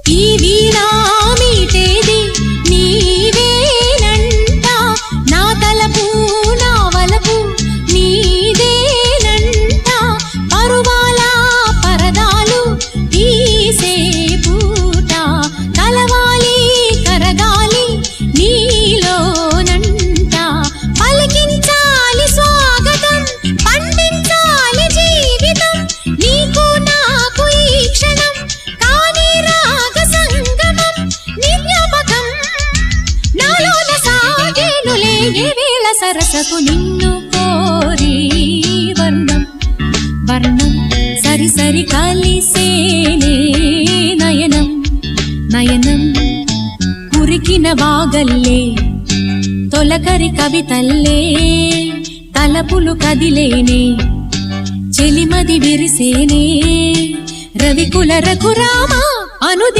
ఈ వీణా మీటేది నీవేనంట నా తలపు నా వలపు నీదేనంట పరువాల పరదాలు తీసే పూట కలవాలి కరగాలి నీలోనంట పలికించాలి స్వాగతం పండించాలి జీవితం నీకు నాకు ఈ క్షణం కాని రాగ సంగమం నిజ్ఞాపకం నాలోన సాగేనులే ఏ వేళ సరసకు నిన్ను కోరి వర్ణం వర్ణం సరి సరి కలిసేనే నయనం నయనం కురికిన వాగల్లే తొలకరి కవితల్లే తలపులు కదిలేనే చెలిమది విరిసేనే రవికుల రఘురామ అనుది